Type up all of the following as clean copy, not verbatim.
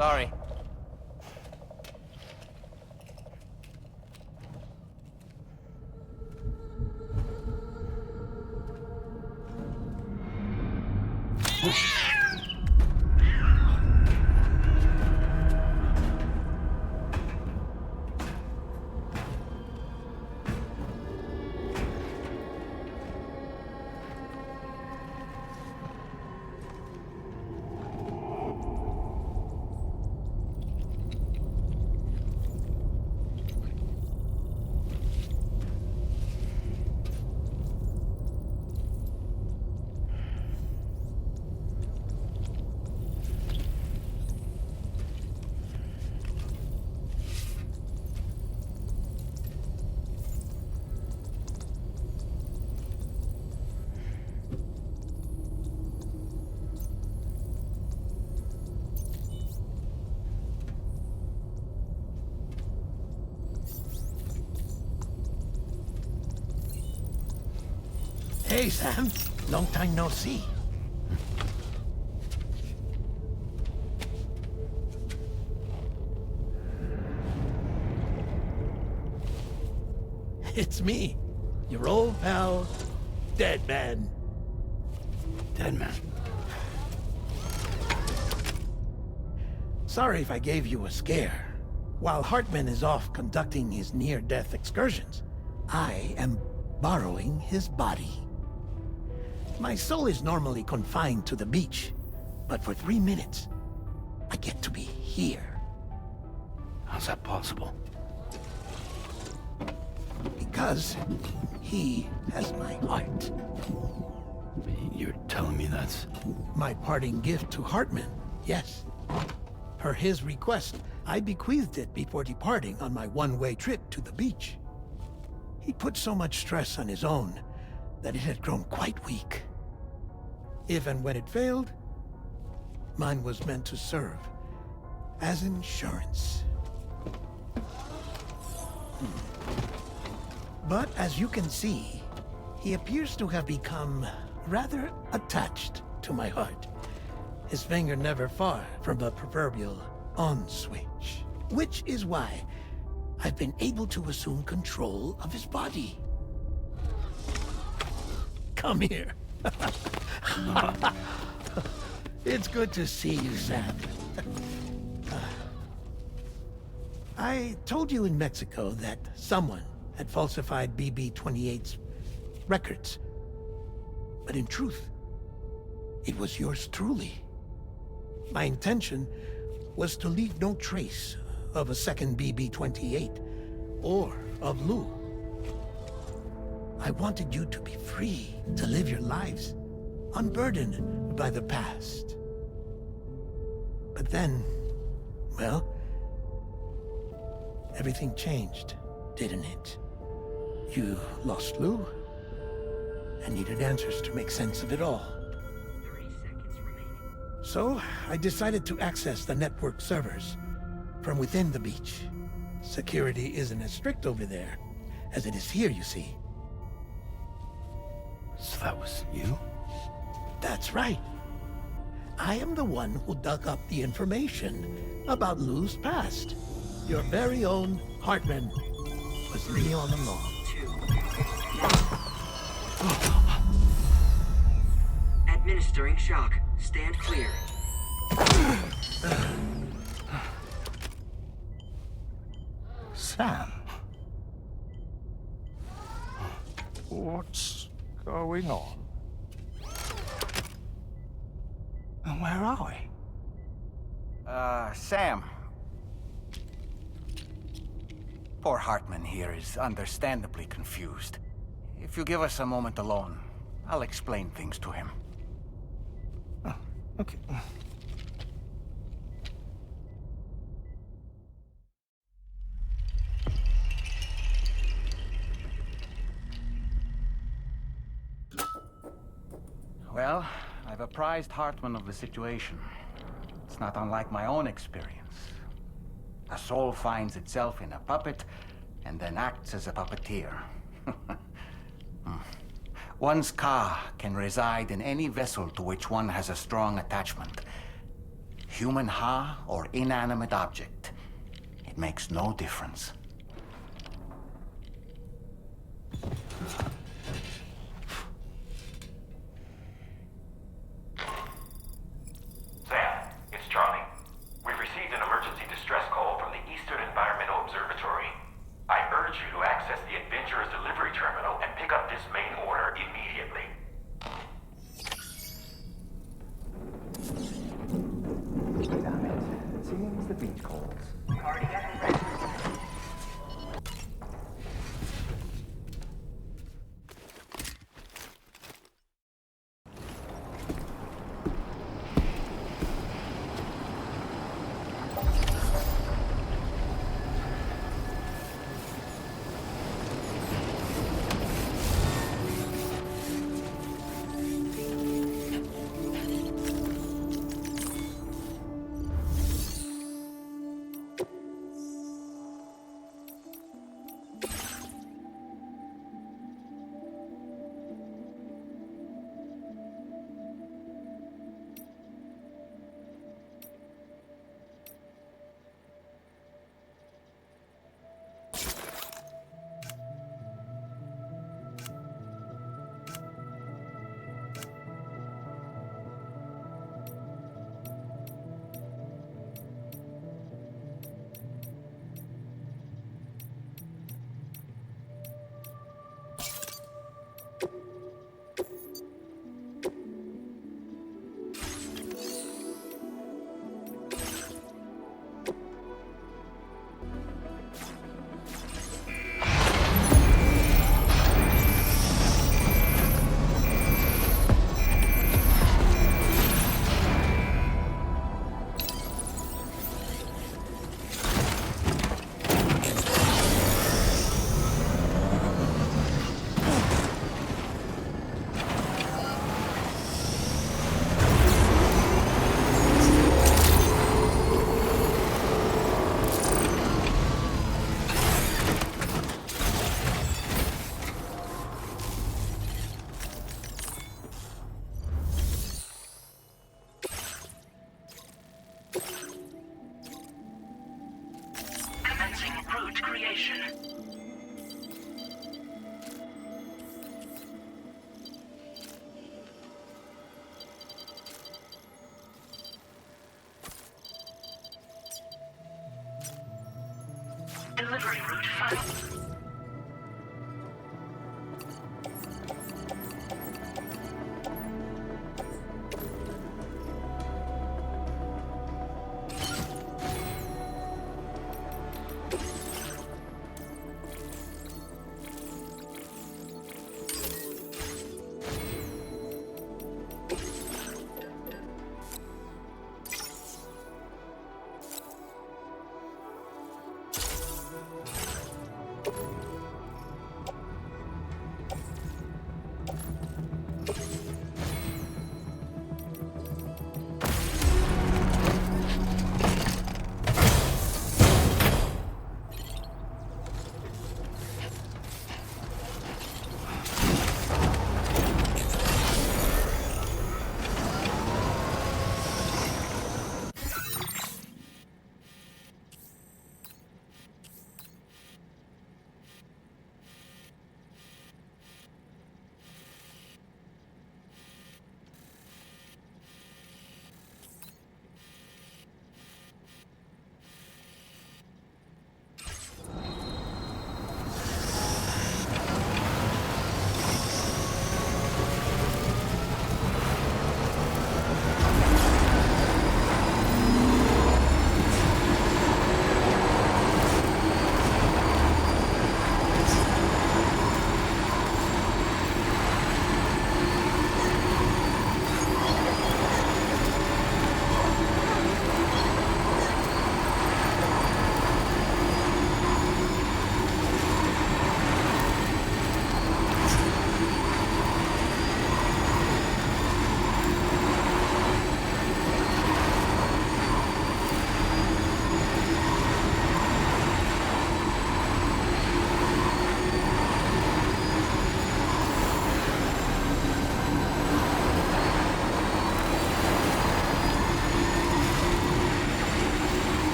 Sorry. Hey, Sam. Long time no see. It's me, your old pal, Dead Man. Dead Man. Sorry if I gave you a scare. While Hartman is off conducting his near-death excursions, I am borrowing his body. My soul is normally confined to the beach, but for 3 minutes, I get to be here. How's that possible? Because he has my heart. You're telling me that's... My parting gift to Hartman, yes. Per his request, I bequeathed it before departing on my one-way trip to the beach. He put so much stress on his own that it had grown quite weak. If and when it failed, mine was meant to serve as insurance. But as you can see, he appears to have become rather attached to my heart. His finger never far from the proverbial on switch. Which is why I've been able to assume control of his body. Come here. It's good to see you, Sam. I told you in Mexico that someone had falsified BB-28's records. But in truth, it was yours truly. My intention was to leave no trace of a second BB-28 or of Lou. I wanted you to be free to live your lives, unburdened by the past. But then, well, everything changed, didn't it? You lost Lou, and needed answers to make sense of it all. 30 seconds remaining. So, I decided to access the network servers from within the beach. Security isn't as strict over there as it is here, you see. So that was you? That's right. I am the one who dug up the information about Lou's past. Your very own Hartman was me all along. 2. Administering shock. Stand clear. Sam? What's going on? And where are we? Sam. Poor Hartman here is understandably confused. If you give us a moment alone, I'll explain things to him. Oh, okay. Well, I've apprised Hartman of the situation. It's not unlike my own experience. A soul finds itself in a puppet, and then acts as a puppeteer. One's ka can reside in any vessel to which one has a strong attachment. human Ha or inanimate object. It makes no difference. Sam, it's Charlie. We've received an emergency distress call from the Eastern Environmental Observatory. I urge you to access the Adventurer's delivery terminal and pick up this main order immediately. Damn it. It seems the beach calls. Cardiac arrest. Commencing root creation. Delivery route found.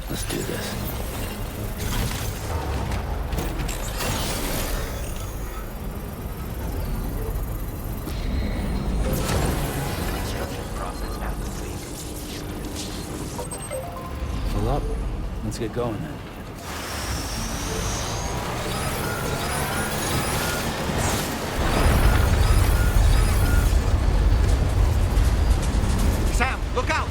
Let's do this. Construction process now complete. Fill up. Let's get going then. Sam, look out!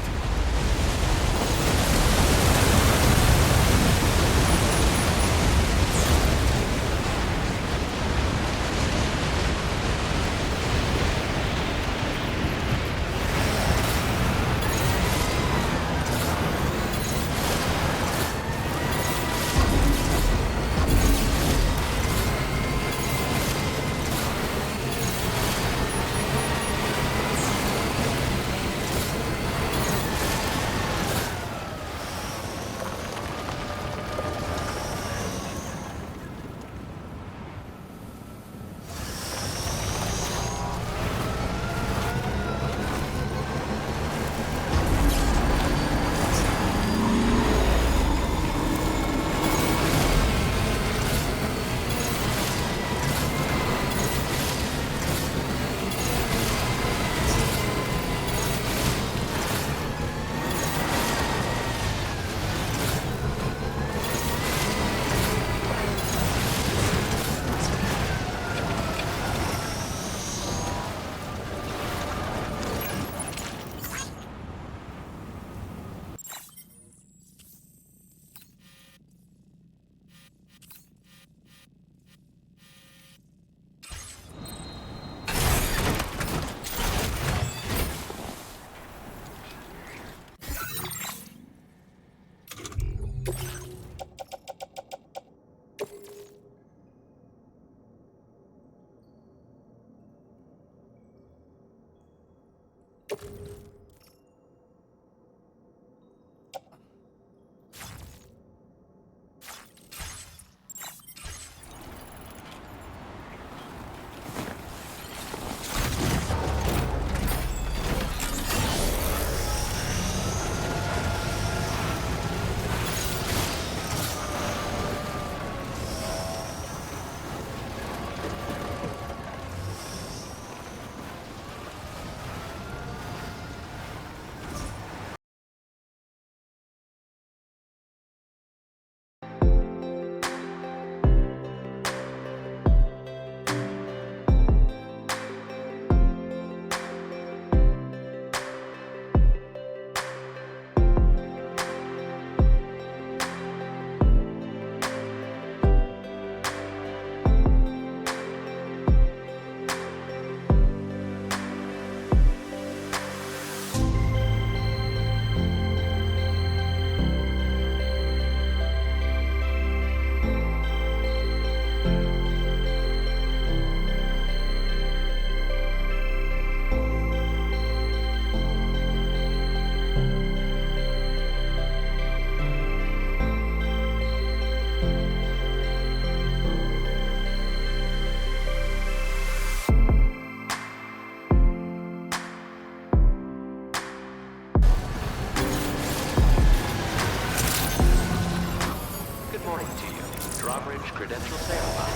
credential standby.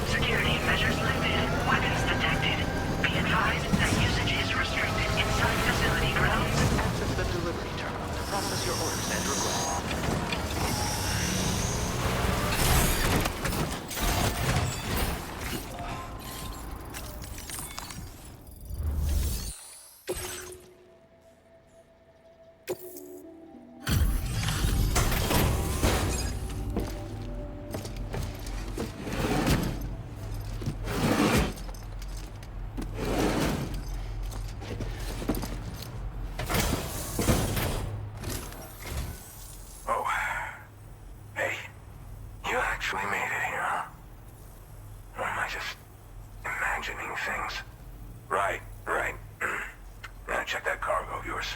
Security measures lifted. Weapons detected. Be advised that usage is restricted. check that cargo of yours.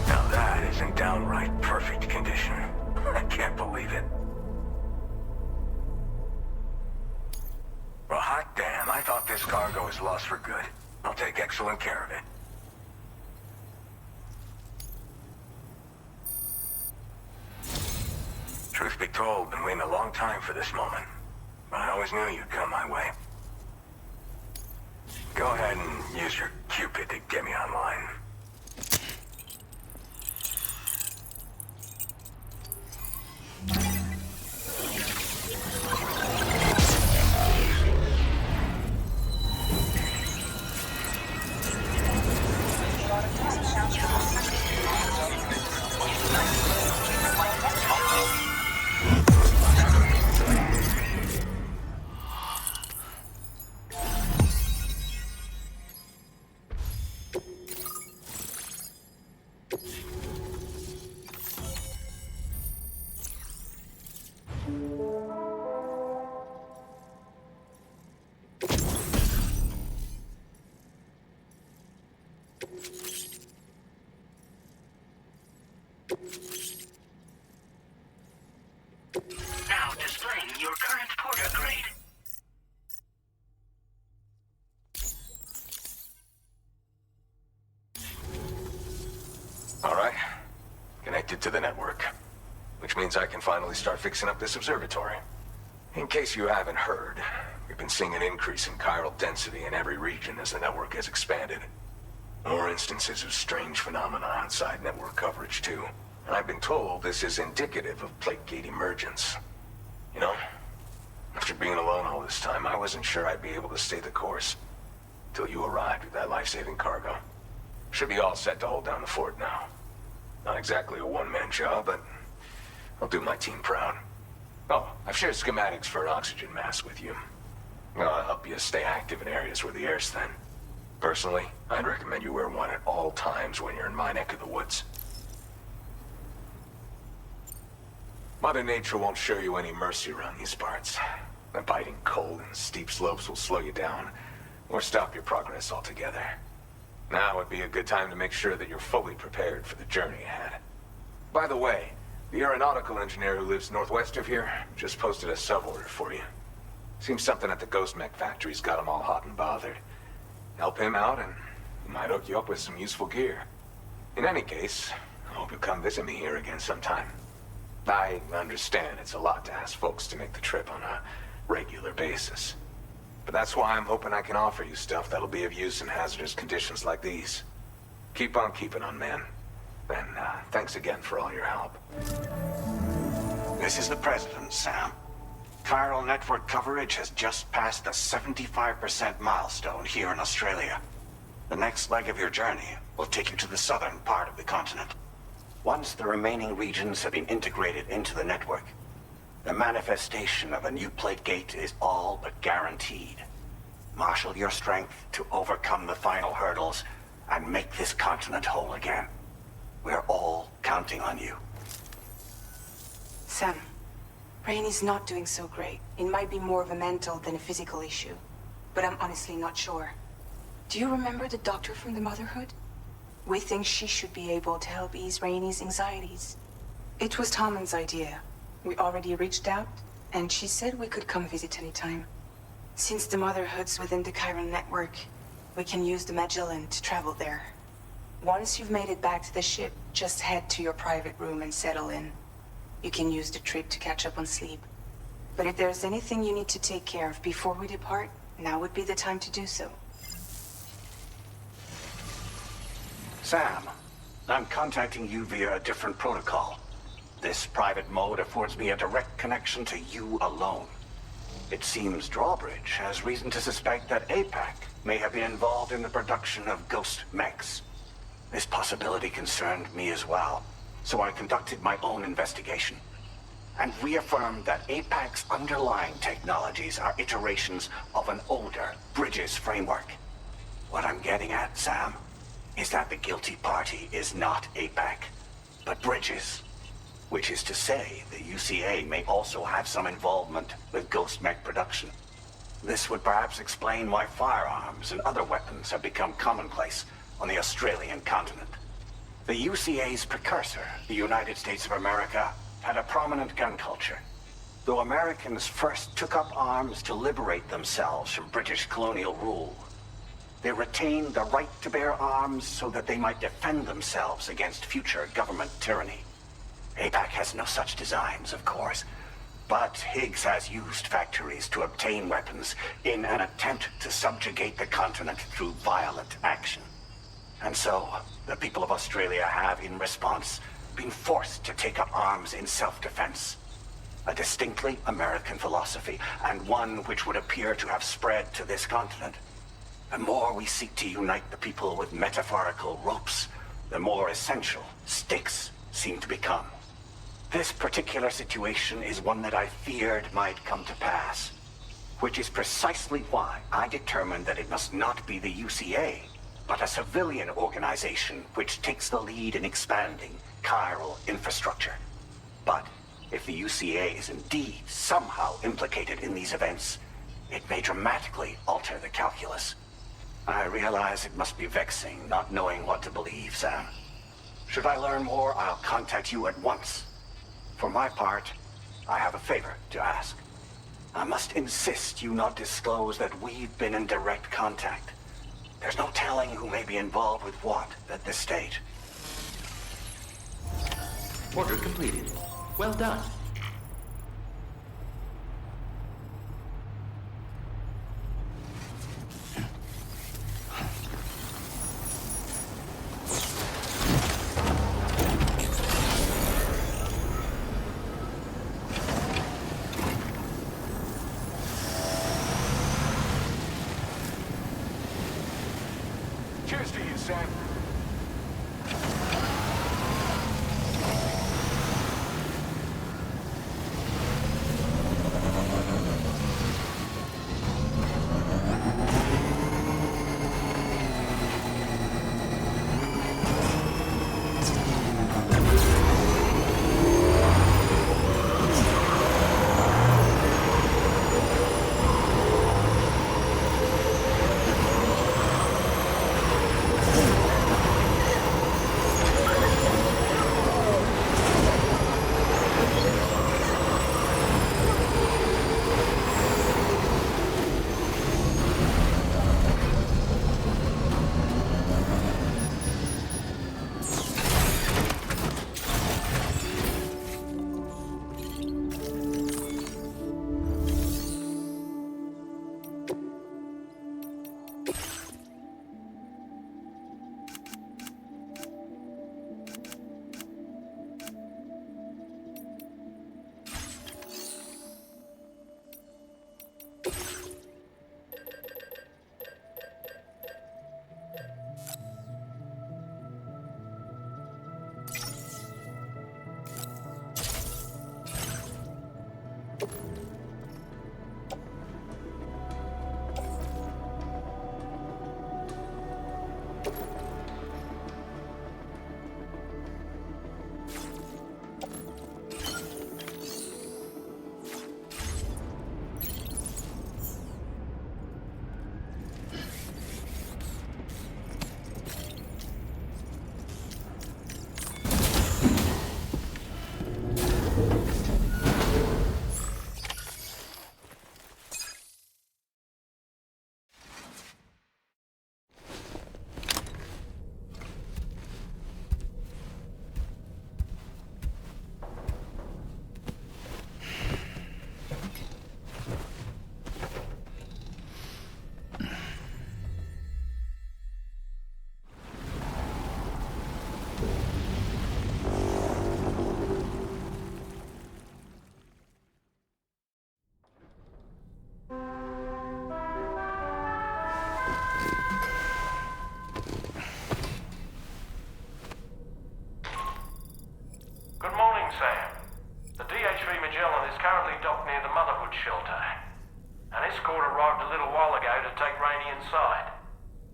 Now that is in downright perfect condition. I can't believe it. Well, hot damn, I thought this cargo was lost for good. I'll take excellent care of it. Truth be told, been waiting a long time for this moment. But I always knew you'd come my way. Go ahead and use your Cupid to get me online. Now displaying your current porter grade. All right. Connected to the network. Which means I can finally start fixing up this observatory. In case you haven't heard, we've been seeing an increase in chiral density in every region as the network has expanded. More instances of strange phenomena outside network coverage, too. And I've been told this is indicative of plate gate emergence. You know, after being alone all this time, I wasn't sure I'd be able to stay the course. Till you arrived with that life-saving cargo. Should be all set to hold down the fort now. Not exactly a one-man job, but I'll do my team proud. Oh, I've shared schematics for an oxygen mask with you. I'll help you stay active in areas where the air's thin. Personally, I'd recommend you wear one at all times when you're in my neck of the woods. Mother Nature won't show you any mercy around these parts. The biting cold and steep slopes will slow you down, or stop your progress altogether. Now would be a good time to make sure that you're fully prepared for the journey ahead. By the way, the aeronautical engineer who lives northwest of here just posted a sub-order for you. Seems something at the Ghost Mech factory's got him all hot and bothered. Help him out and he might hook you up with some useful gear. In any case, I hope you'll come visit me here again sometime. I understand it's a lot to ask folks to make the trip on a regular basis. But that's why I'm hoping I can offer you stuff that'll be of use in hazardous conditions like these. Keep on keeping on, man. And thanks again for all your help. This is the President, Sam. Chiral network coverage has just passed the 75% milestone here in Australia. The next leg of your journey will take you to the southern part of the continent. Once the remaining regions have been integrated into the network, the manifestation of a new plate gate is all but guaranteed. Marshal your strength to overcome the final hurdles and make this continent whole again. We're all counting on you. Sam, Rainey's not doing so great. It might be more of a mental than a physical issue, but I'm honestly not sure. Do you remember the doctor from the Motherhood? We think she should be able to help ease Rainey's anxieties. It was Tommen's idea. We already reached out, and she said we could come visit anytime. Since the Motherhood's within the chiral network, we can use the Magellan to travel there. Once you've made it back to the ship, just head to your private room and settle in. You can use the trip to catch up on sleep. But if there's anything you need to take care of before we depart, now would be the time to do so. Sam, I'm contacting you via a different protocol. This private mode affords me a direct connection to you alone. It seems Drawbridge has reason to suspect that APAC may have been involved in the production of ghost mechs. This possibility concerned me as well, so I conducted my own investigation and reaffirmed that APAC's underlying technologies are iterations of an older Bridges framework. What I'm getting at, Sam, is that the guilty party is not APAC. but bridges. Which is to say, the UCA may also have some involvement with ghost mech production. This would perhaps explain why firearms and other weapons have become commonplace on the Australian continent. The UCA's precursor, the United States of America, had a prominent gun culture. Though Americans first took up arms to liberate themselves from British colonial rule, they retained the right to bear arms so that they might defend themselves against future government tyranny. APAC has no such designs, of course, but Higgs has used factories to obtain weapons in an attempt to subjugate the continent through violent action. And so, the people of Australia have, in response, been forced to take up arms in self-defense. A distinctly American philosophy, and one which would appear to have spread to this continent. The more we seek to unite the people with metaphorical ropes, the more essential sticks seem to become. This particular situation is one that I feared might come to pass, which is precisely why I determined that it must not be the UCA, but a civilian organization which takes the lead in expanding chiral infrastructure. But if the UCA is indeed somehow implicated in these events, it may dramatically alter the calculus. I realize it must be vexing not knowing what to believe, Sam. Should I learn more, I'll contact you at once. For my part, I have a favor to ask. I must insist you not disclose that we've been in direct contact. There's no telling who may be involved with what at this stage. Order completed. Well done. Cheers to you, Sam. Sam. The DHV Magellan is currently docked near the Motherhood shelter. An escort arrived a little while ago to take Rainey inside.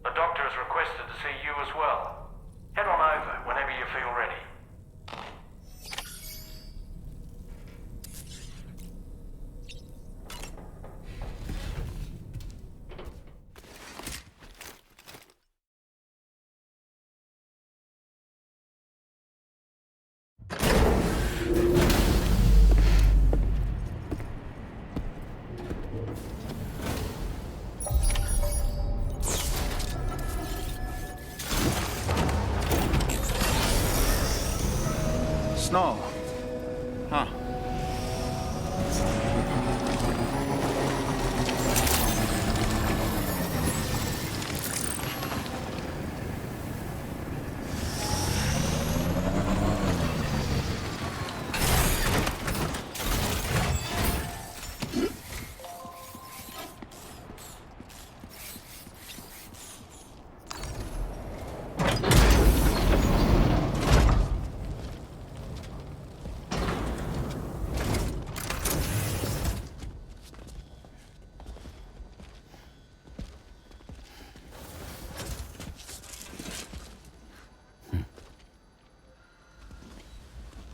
The doctor has requested to see you as well. Head on over whenever you feel ready. snow. Huh.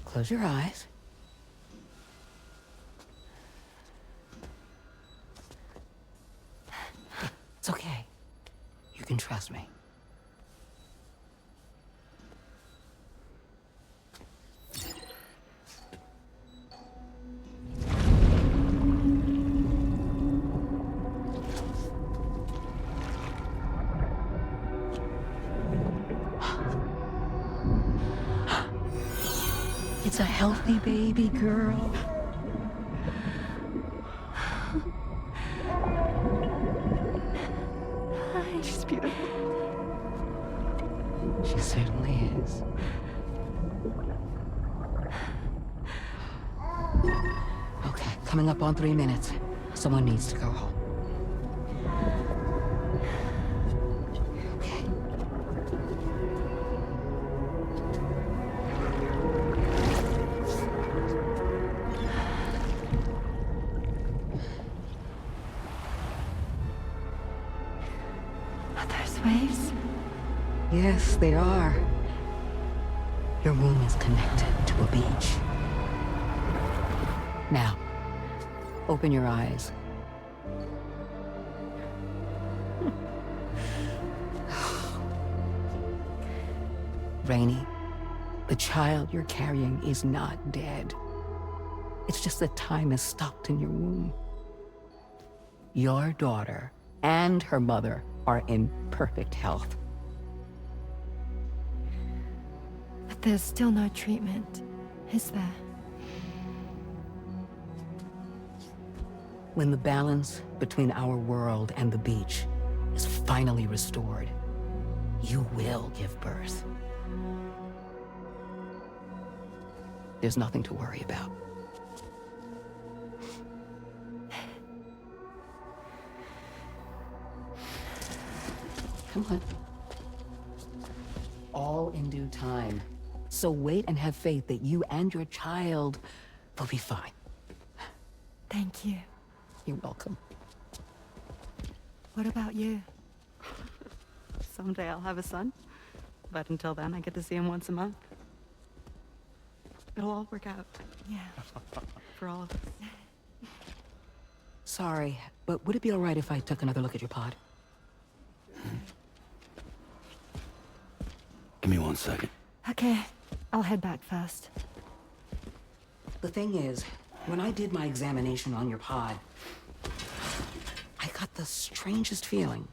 Close your eyes. It's okay. You can trust me. It's a healthy baby girl. She's beautiful. She certainly is. Okay, coming up on 3 minutes. Someone needs to go home. Waves? Yes, they are. Your womb is connected to a beach. Now, open your eyes. Rainey, the child you're carrying is not dead. It's just that time has stopped in your womb. Your daughter and her mother are in perfect health. But there's still no treatment, is there? When the balance between our world and the beach is finally restored, you will give birth. There's nothing to worry about. Come on. All in due time. So wait and have faith that you and your child will be fine. Thank you. You're welcome. What about you? Someday I'll have a son, but until then I get to see him once a month. It'll all work out. Yeah. For all of us. Sorry, but would it be all right if I took another look at your pod? Give me 1 second. Okay, I'll head back first. The thing is, when I did my examination on your pod, I got the strangest feeling.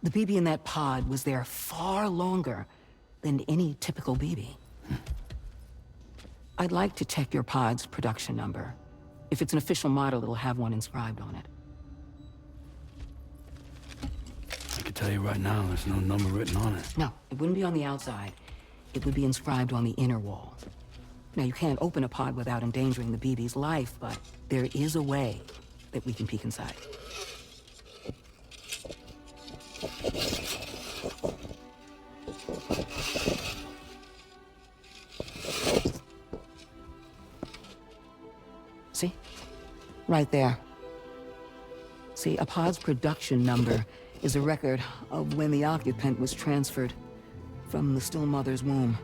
The BB in that pod was there far longer than any typical BB. I'd like to check your pod's production number. If it's an official model, it'll have one inscribed on it. I can tell you right now, there's no number written on it. No, it wouldn't be on the outside. It would be inscribed on the inner wall. Now, you can't open a pod without endangering the BB's life, but there is a way that we can peek inside. See? Right there. See, a pod's production number is a record of when the occupant was transferred from the still mother's womb.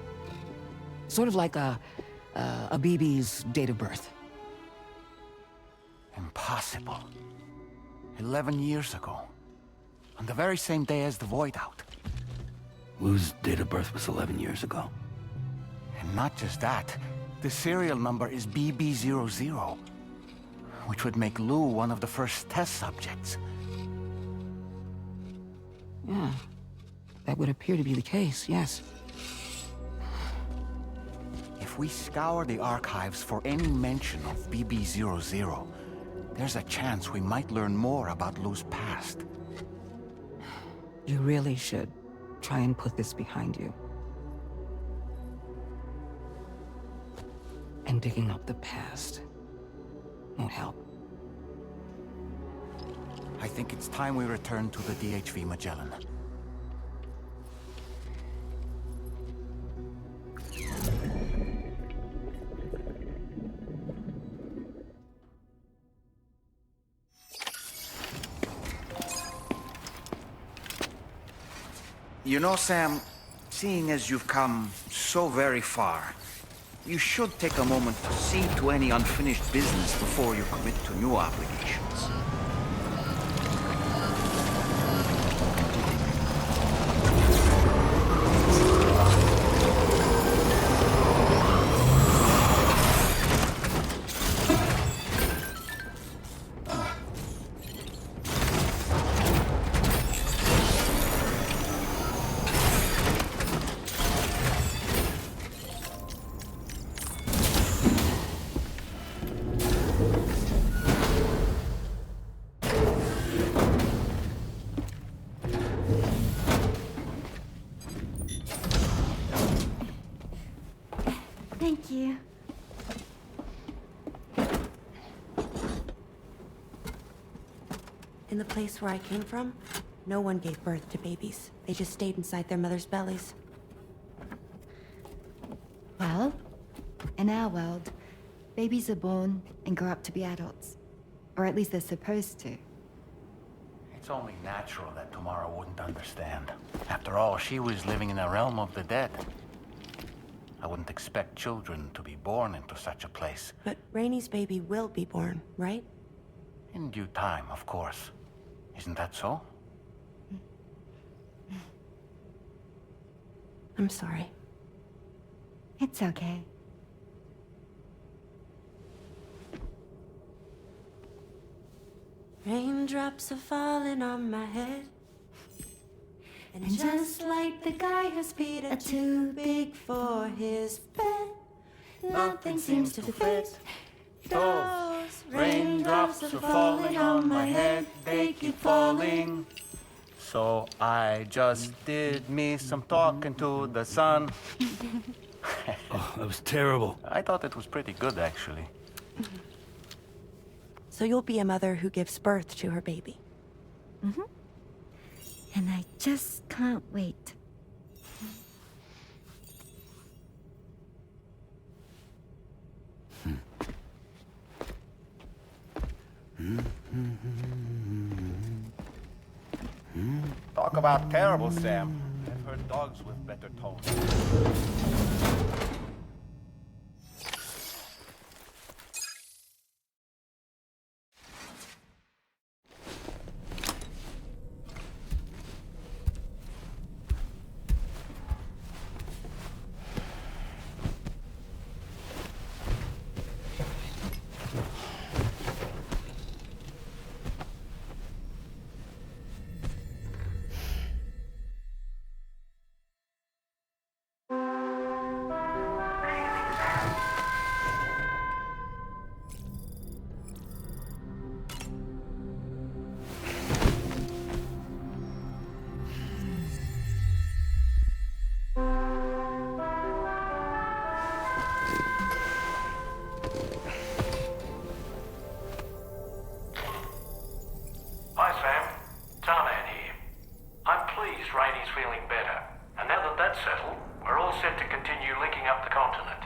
Sort of like a BB's date of birth. Impossible. 11 years ago. On the very same day as the Void Out. Lou's date of birth was 11 years ago. And not just that, the serial number is BB00, which would make Lou one of the first test subjects. Yeah, that would appear to be the case, yes. If If we scour the archives for any mention of BB-00, there's a chance we might learn more about Lou's past. You really should try and put this behind you. And digging up the past won't help. I think it's time we return to the DHV Magellan. You know, Sam, seeing as you've come so very far, you should take a moment to see to any unfinished business before you commit to new obligations. Thank you. In the place where I came from, no one gave birth to babies. They just stayed inside their mother's bellies. Well, in our world, babies are born and grow up to be adults. Or at least they're supposed to. It's only natural that Tamara wouldn't understand. After all, she was living in a realm of the dead. I wouldn't expect children to be born into such a place. But Rainey's baby will be born, right? In due time, of course. Isn't that so? I'm sorry. It's okay. Raindrops are falling on my head. And just like the guy whose feet are too big for his bed, nothing seems to fit. Those raindrops are falling on my head, they keep falling. So I just did me some talking to the sun. Oh, that was terrible. I thought it was pretty good, actually. So you'll be a mother who gives birth to her baby. Mm-hmm. And I just can't wait. Talk about terrible, Sam. I've heard dogs with better tones. Hi, Sam. Tarman here. I'm pleased Rainey's feeling better. And now that that's settled, we're all set to continue linking up the continent.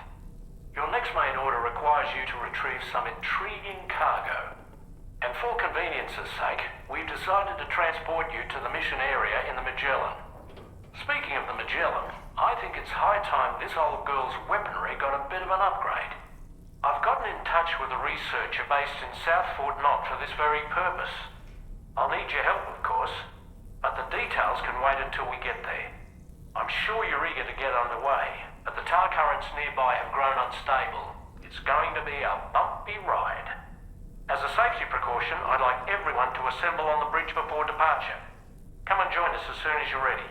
Your next main order requires you to retrieve some intriguing cargo. And for convenience's sake, we've decided to transport you to the mission area in the Magellan. Speaking of the Magellan, I think it's high time this old girl's weaponry got a bit of an upgrade. I've gotten in touch with a researcher based in South Fort Knott for this very purpose. I'll need your help, of course, but the details can wait until we get there. I'm sure you're eager to get underway, but the tar currents nearby have grown unstable. It's going to be a bumpy ride. As a safety precaution, I'd like everyone to assemble on the bridge before departure. Come and join us as soon as you're ready.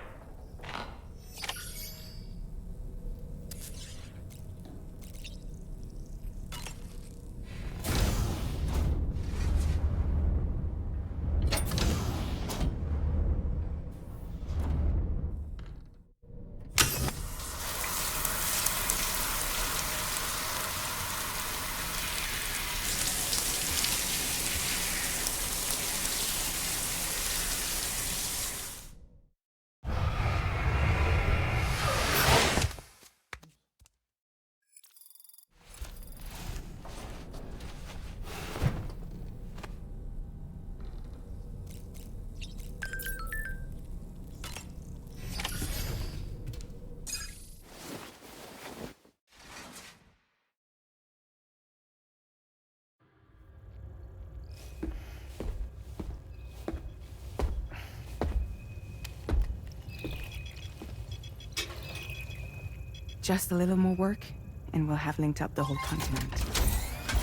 Just a little more work, and we'll have linked up the whole continent.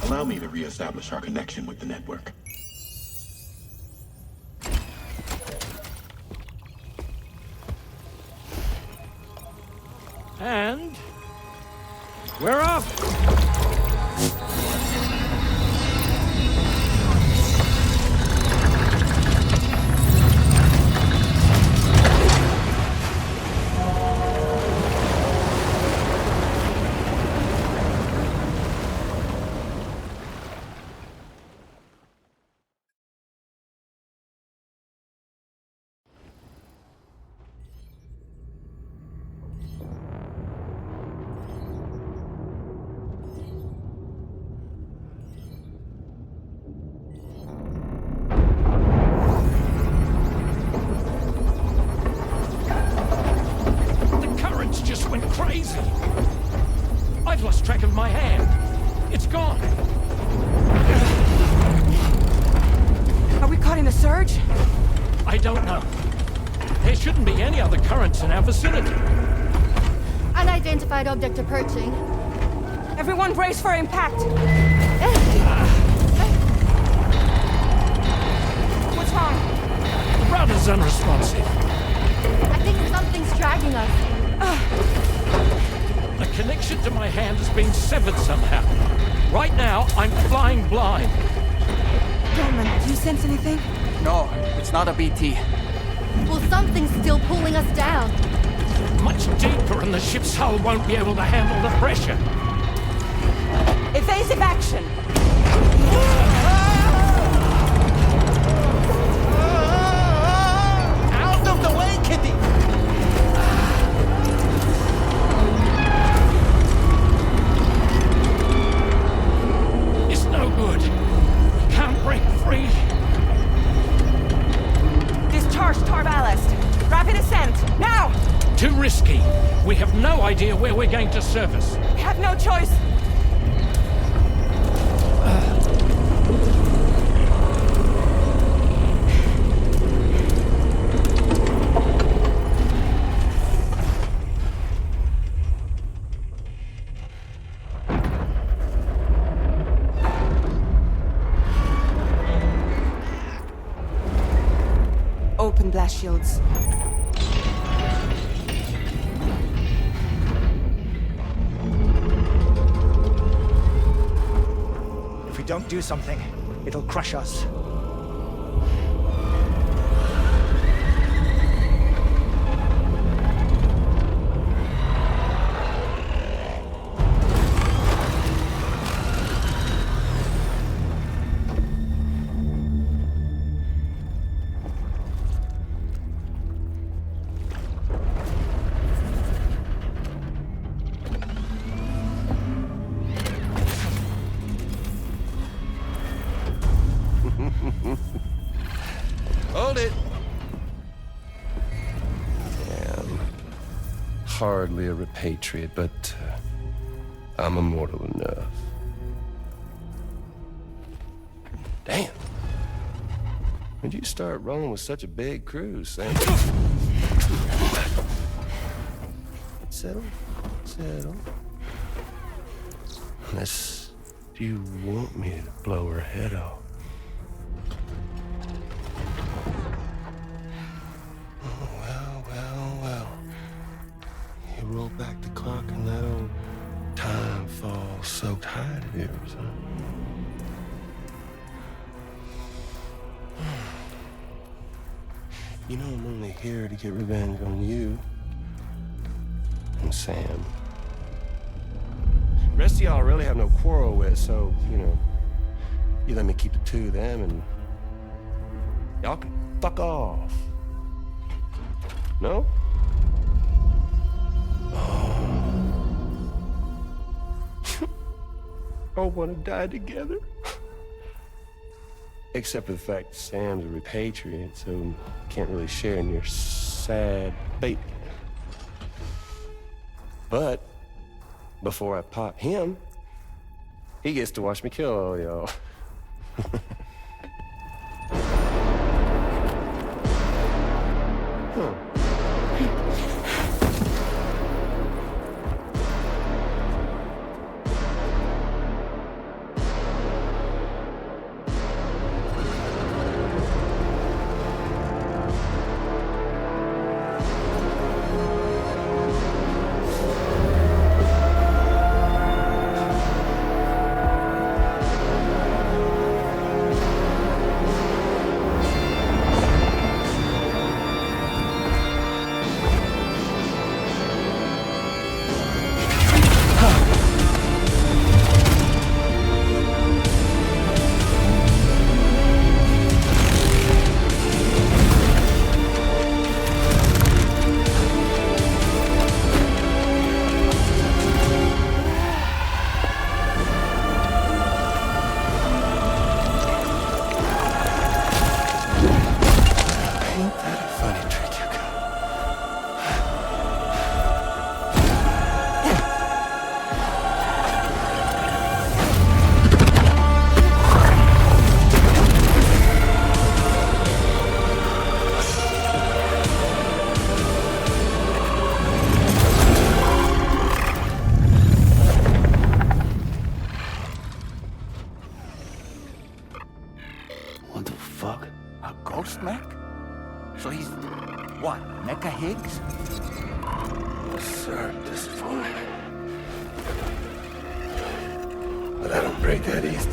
Allow me to reestablish our connection with the network. And we're off! Crazy! I've lost track of my hand. It's gone. Are we caught in a surge? I don't know. There shouldn't be any other currents in our vicinity. Unidentified object approaching. Everyone brace for impact. What's wrong? The rudder's unresponsive. I think something's dragging us. The connection to my hand has been severed somehow. Right now, I'm flying blind. Dorman, do you sense anything? No, it's not a BT. Well, something's still pulling us down. Much deeper, and the ship's hull won't be able to handle the pressure. Evasive action! Out of the way, Kitty! It's no good. Can't break free. Discharge tar ballast. Rapid ascent, now! Too risky. We have no idea where we're going to surface. We have no choice. Open blast shields. If we don't do something, it'll crush us. Hold it! I'm hardly a repatriate, but I'm immortal enough. Damn. When'd you start rolling with such a big crew, Sam? Settle. Unless you want me to blow her head off. Well. You roll back the clock and that old time fall soaked hide of yours, huh? You know I'm only here to get revenge on you and Sam. The rest of y'all really have no quarrel with, so, you let me keep the two of them and y'all can fuck off. No? All want to die together. Except for the fact Sam's a repatriate, so can't really share in your sad fate. But before I pop him, he gets to watch me kill all y'all. mech? So he's, what, Mecha Higgs? Sir, this is fine. But I don't break that easy.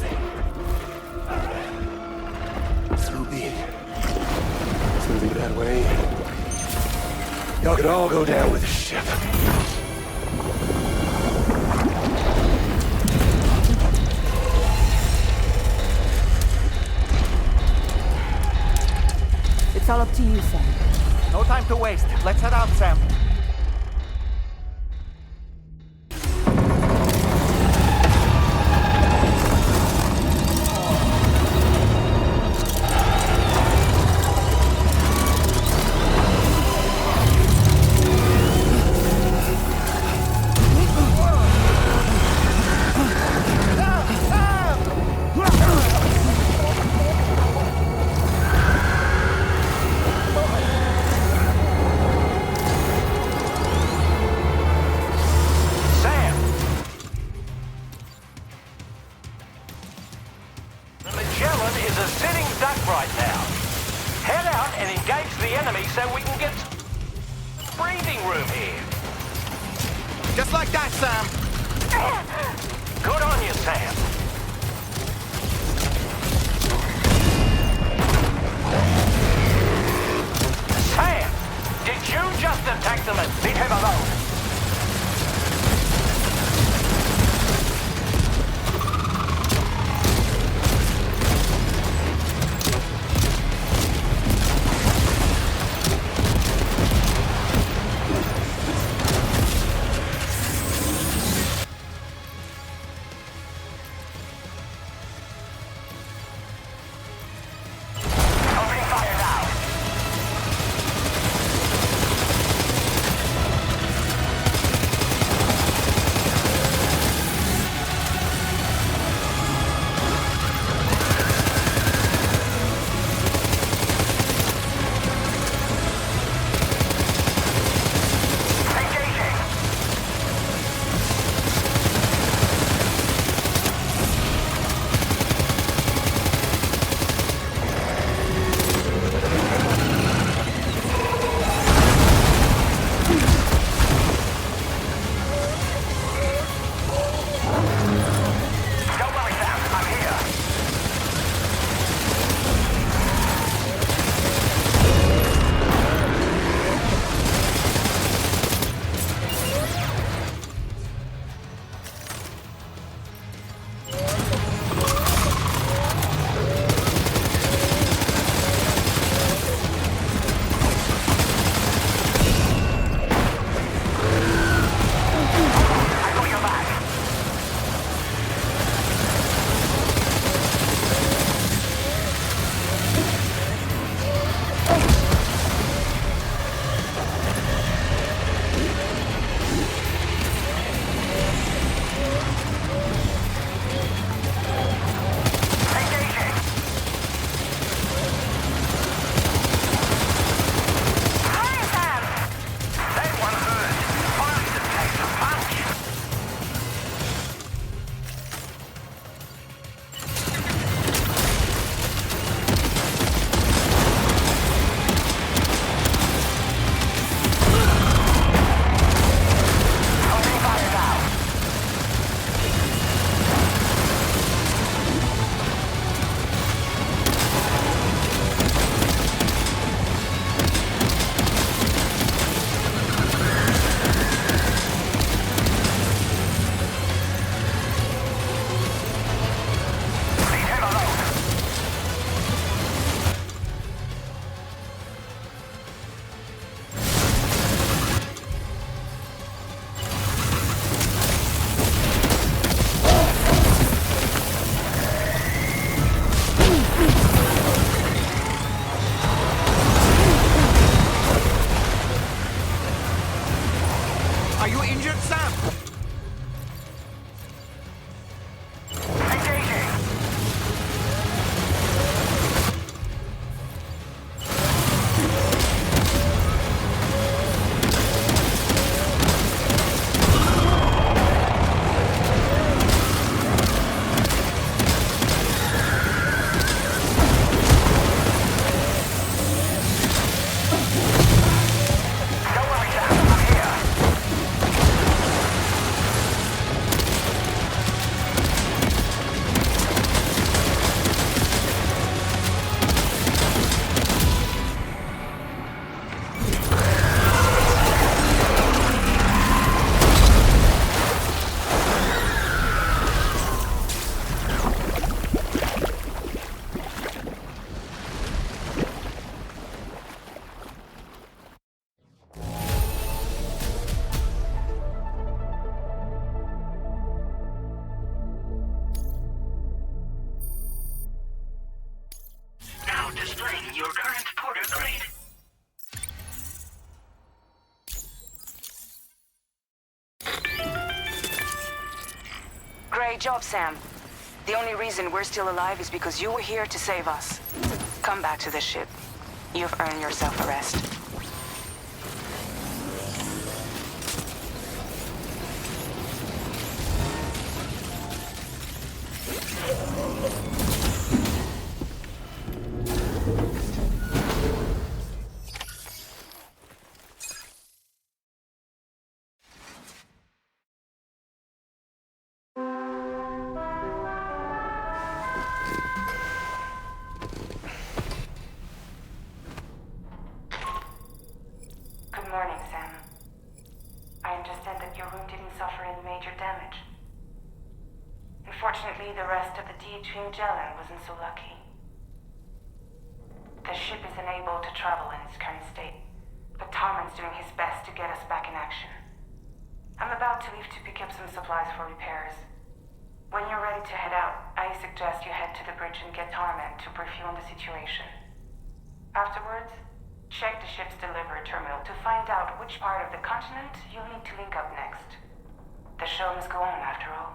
So be it. It's gonna be that way. Y'all could all go down with the ship. It's all up to you, Sam. No time to waste. Let's head out, Sam. Just like that, Sam. Good on you, Sam. Sam, did you just attack them and leave him alone? Great job, Sam. The only reason we're still alive is because you were here to save us. Come back to the ship. You've earned yourself a rest. Good morning, Sam. I understand that your room didn't suffer any major damage. Unfortunately, the rest of the DHV Magellan wasn't so lucky. The ship is unable to travel in its current state, but Tarman's doing his best to get us back in action. I'm about to leave to pick up some supplies for repairs. When you're ready to head out, I suggest you head to the bridge and get Tarman to brief you on the situation. Afterwards, check the ship's delivery terminal to find out which part of the continent you'll need to link up next. The show must go on, after all.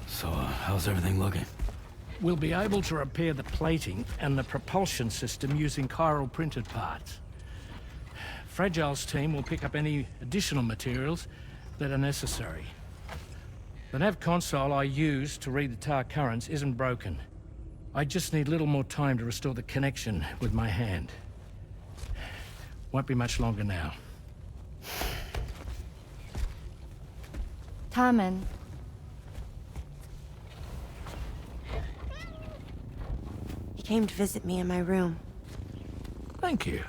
So, how's everything looking? We'll be able to repair the plating and the propulsion system using chiral printed parts. Fragile's team will pick up any additional materials that are necessary. The nav console I use to read the tower currents isn't broken. I just need a little more time to restore the connection with my hand. Won't be much longer now. Tarman. He came to visit me in my room. Thank you.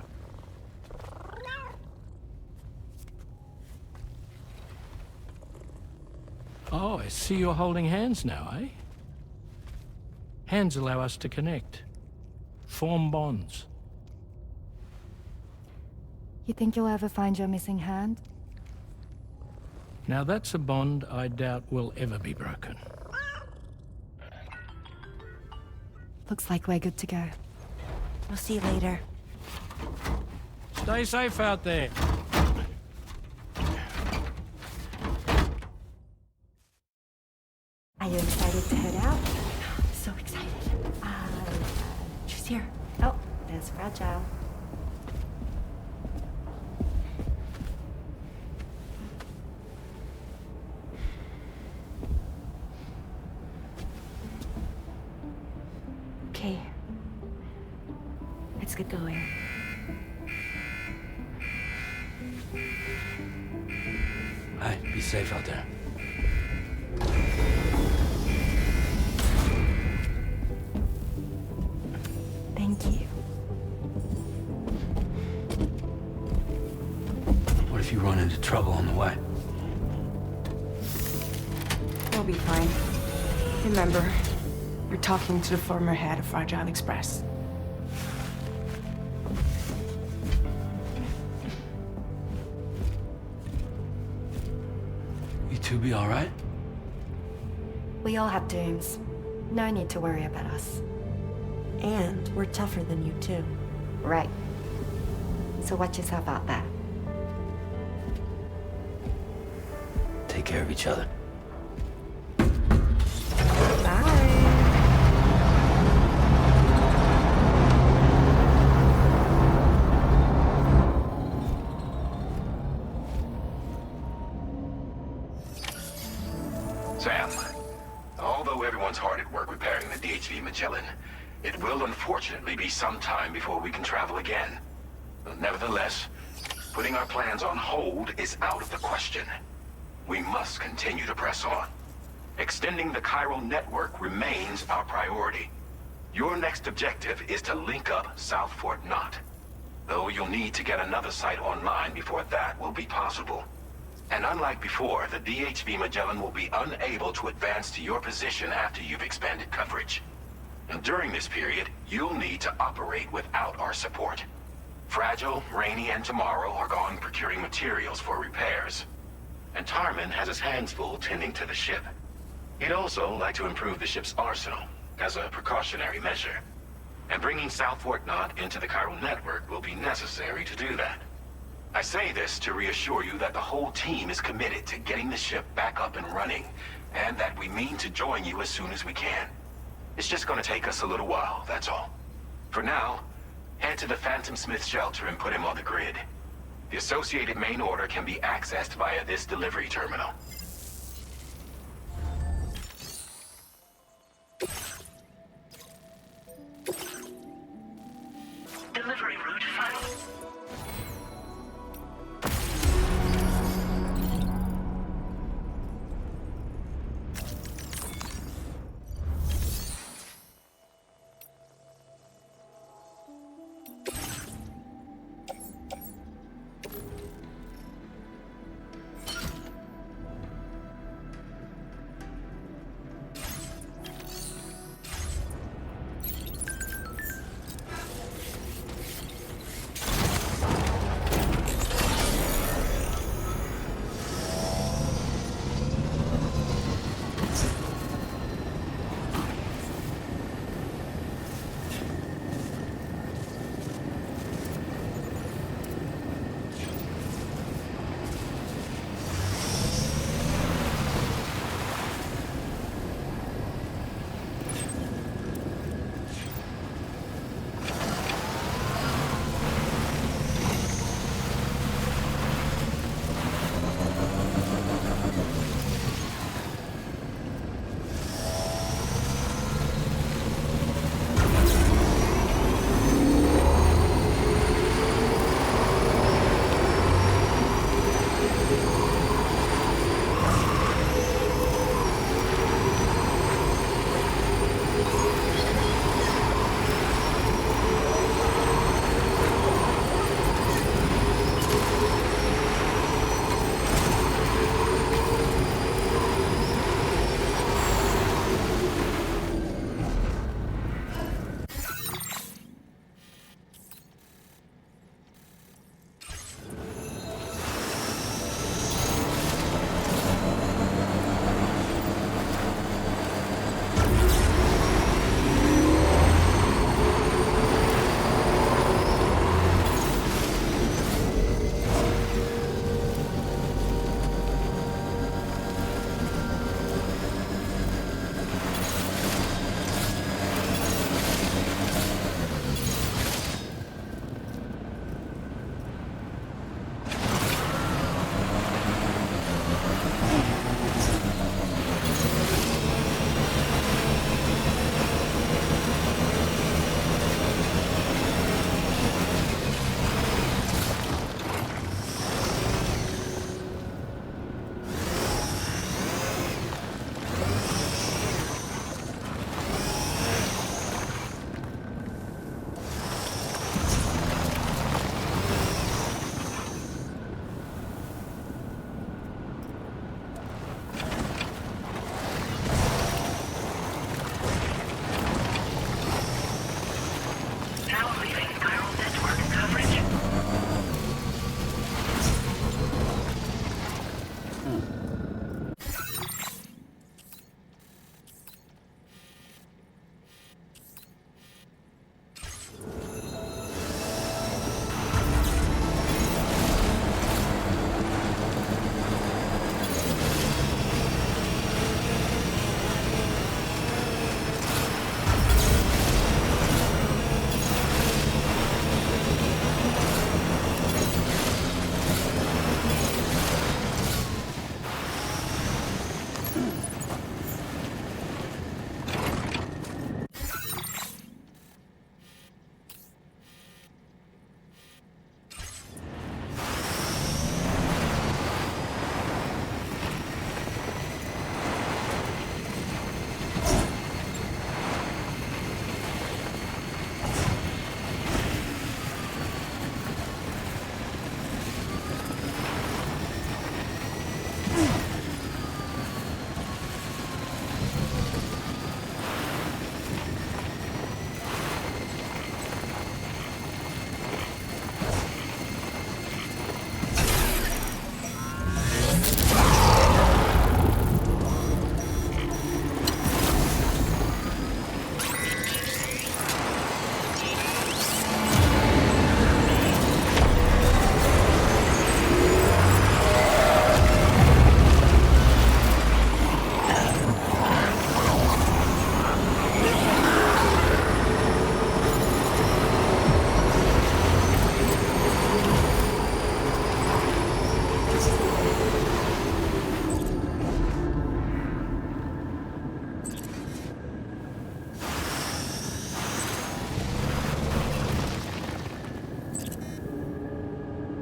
Oh, I see you're holding hands now, eh? Hands allow us to connect. Form bonds. You think you'll ever find your missing hand? Now that's a bond I doubt will ever be broken. Looks like we're good to go. We'll see you later. Stay safe out there. Are you excited to head out? So excited. She's here. Oh, there's Fragile. Okay. Let's get going. Hey, be safe out there. Thank you. What if you run into trouble on the way? We'll be fine. Remember, you're talking to the former head of Fragile Express. You two be all right? We all have dooms. No need to worry about us. And we're tougher than you too. Right. So watch yourself out there. Take care of each other. Sam, although everyone's hard at work repairing the DHV Magellan, it will unfortunately be some time before we can travel again. Nevertheless, putting our plans on hold is out of the question. We must continue to press on. Extending the chiral network remains our priority. Your next objective is to link up South Fort Knot. Though you'll need to get another site online before that will be possible. And unlike before, the DHV Magellan will be unable to advance to your position after you've expanded coverage. And during this period, you'll need to operate without our support. Fragile, Rainey, and Tomorrow are gone procuring materials for repairs. And Tarman has his hands full tending to the ship. He'd also like to improve the ship's arsenal, as a precautionary measure. And bringing South Fort Knot into the chiral network will be necessary to do that. I say this to reassure you that the whole team is committed to getting the ship back up and running, and that we mean to join you as soon as we can. It's just gonna take us a little while, that's all. For now, head to the Phantom Smith shelter and put him on the grid. The associated main order can be accessed via this delivery terminal. Delivery route found.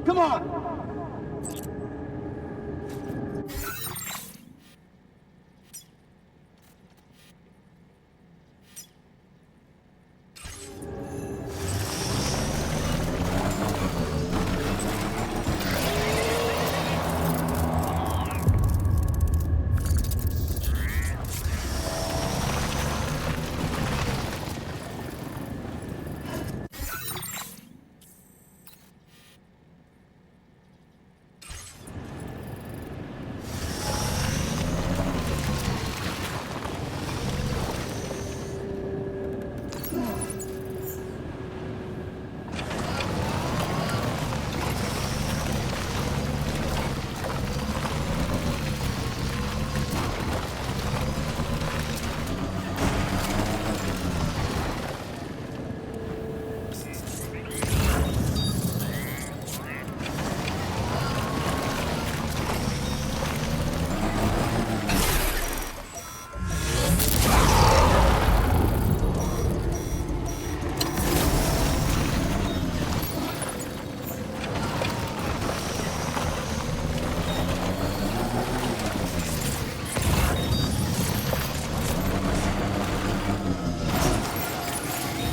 Come on!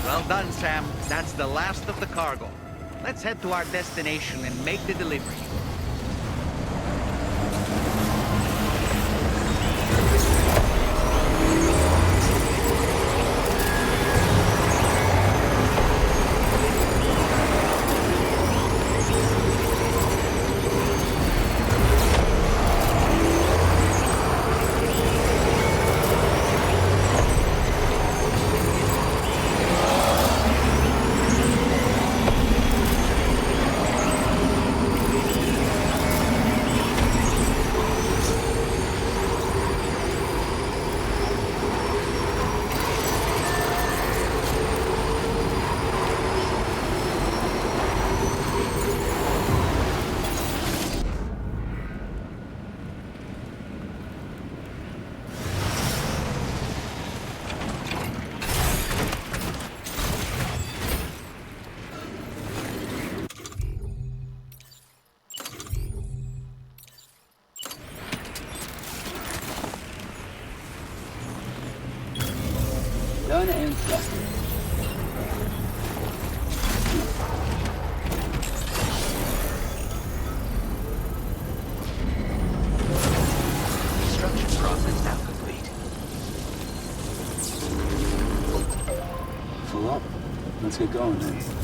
Well done, Sam. That's the last of the cargo. Let's head to our destination and make the delivery. Done and dusted. Construction process now complete. Full up. Let's get going then.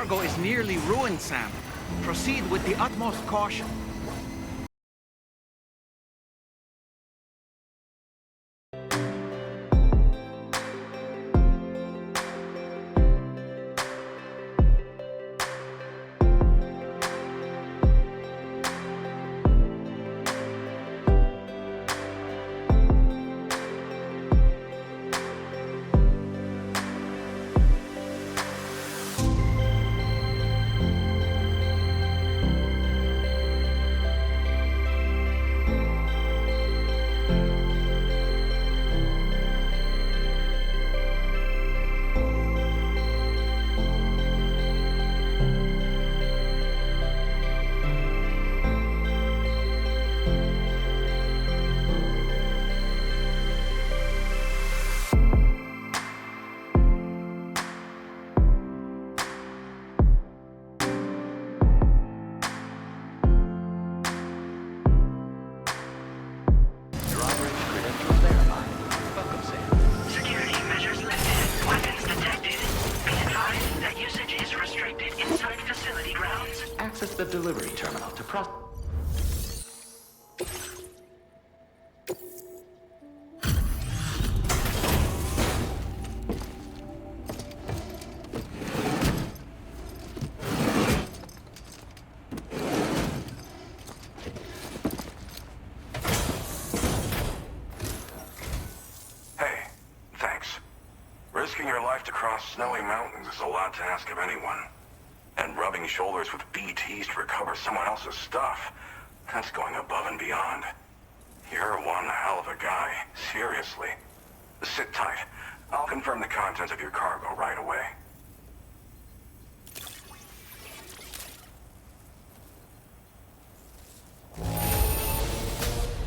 cargo is nearly ruined, Sam. Proceed with the utmost caution. Access the delivery terminal to process. Hey, thanks. Risking your life to cross snowy mountains is a lot to ask of anyone. And rubbing shoulders with BTs to recover someone else's stuff, that's going above and beyond. You're one hell of a guy, seriously. Sit tight. I'll confirm the contents of your cargo right away.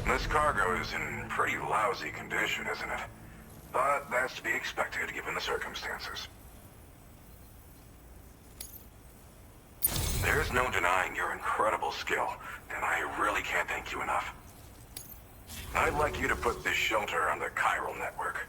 This cargo is in pretty lousy condition, isn't it? But that's to be expected given the circumstances. There's no denying your incredible skill, and I really can't thank you enough. I'd like you to put this shelter on the chiral network.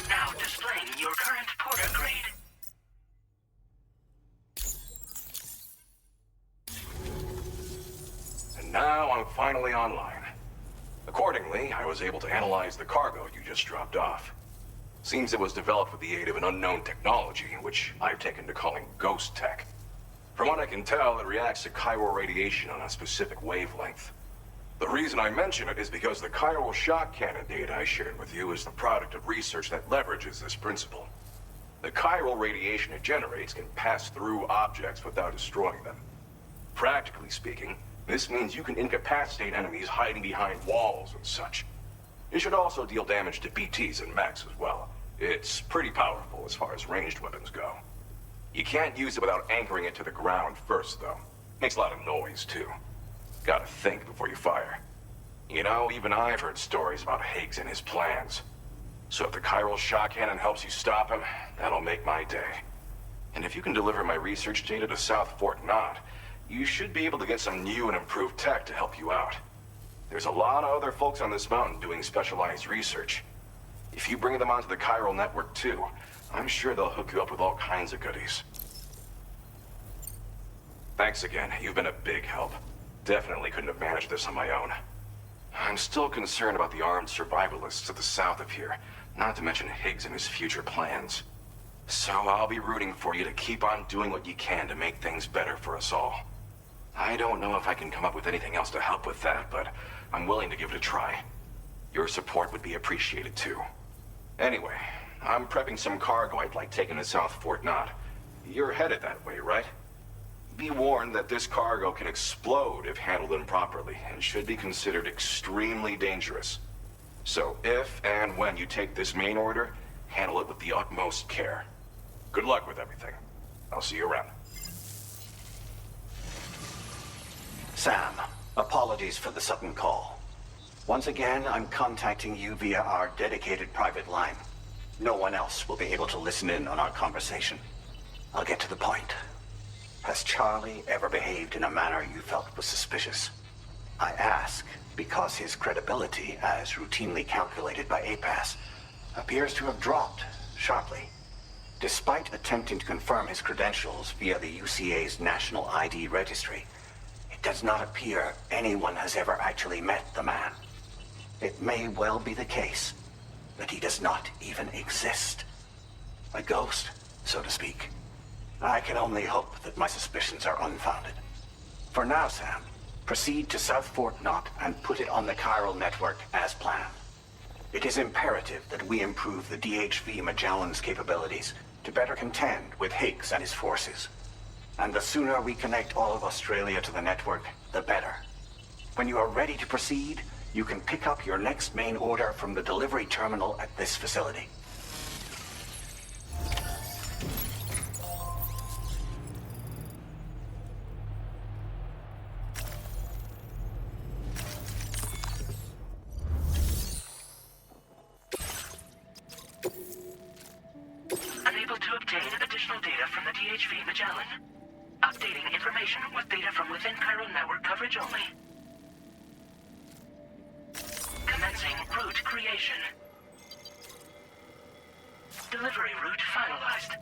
Now displaying your current porter grade. And now I'm finally online. Accordingly, I was able to analyze the cargo you just dropped off. Seems it was developed with the aid of an unknown technology, which I've taken to calling ghost tech. From what I can tell, it reacts to chiral radiation on a specific wavelength. The reason I mention it is because the chiral shock cannon data I shared with you is the product of research that leverages this principle. The chiral radiation it generates can pass through objects without destroying them. Practically speaking, this means you can incapacitate enemies hiding behind walls and such. It should also deal damage to BTs and mechs as well. It's pretty powerful as far as ranged weapons go. You can't use it without anchoring it to the ground first, though. Makes a lot of noise, too. Gotta think before you fire. You know, even I've heard stories about Higgs and his plans. So if the chiral shock cannon helps you stop him, that'll make my day. And if you can deliver my research data to South Fort Knott, you should be able to get some new and improved tech to help you out. There's a lot of other folks on this mountain doing specialized research. If you bring them onto the chiral network too, I'm sure they'll hook you up with all kinds of goodies. Thanks again. You've been a big help. Definitely couldn't have managed this on my own. I'm still concerned about the armed survivalists to the south of here, not to mention Higgs and his future plans. So I'll be rooting for you to keep on doing what you can to make things better for us all. I don't know if I can come up with anything else to help with that, but I'm willing to give it a try. Your support would be appreciated too. Anyway, I'm prepping some cargo I'd like taken to South Fort Knott. You're headed that way, right? Be warned that this cargo can explode if handled improperly, and should be considered extremely dangerous. So if and when you take this main order, handle it with the utmost care. Good luck with everything. I'll see you around. Sam, apologies for the sudden call. Once again, I'm contacting you via our dedicated private line. No one else will be able to listen in on our conversation. I'll get to the point. Has Charlie ever behaved in a manner you felt was suspicious? I ask because his credibility, as routinely calculated by APAS, appears to have dropped sharply. Despite attempting to confirm his credentials via the UCA's National ID Registry, it does not appear anyone has ever actually met the man. It may well be the case that he does not even exist. A ghost, so to speak. I can only hope that my suspicions are unfounded. For now, Sam, proceed to South Fort Knott and put it on the chiral network as planned. It is imperative that we improve the DHV Magellan's capabilities to better contend with Higgs and his forces. And the sooner we connect all of Australia to the network, the better. When you are ready to proceed, you can pick up your next main order from the delivery terminal at this facility. Unable to obtain additional data from the DHV Magellan. Updating information with data from within chiral network coverage only. Commencing route creation. Delivery route finalized.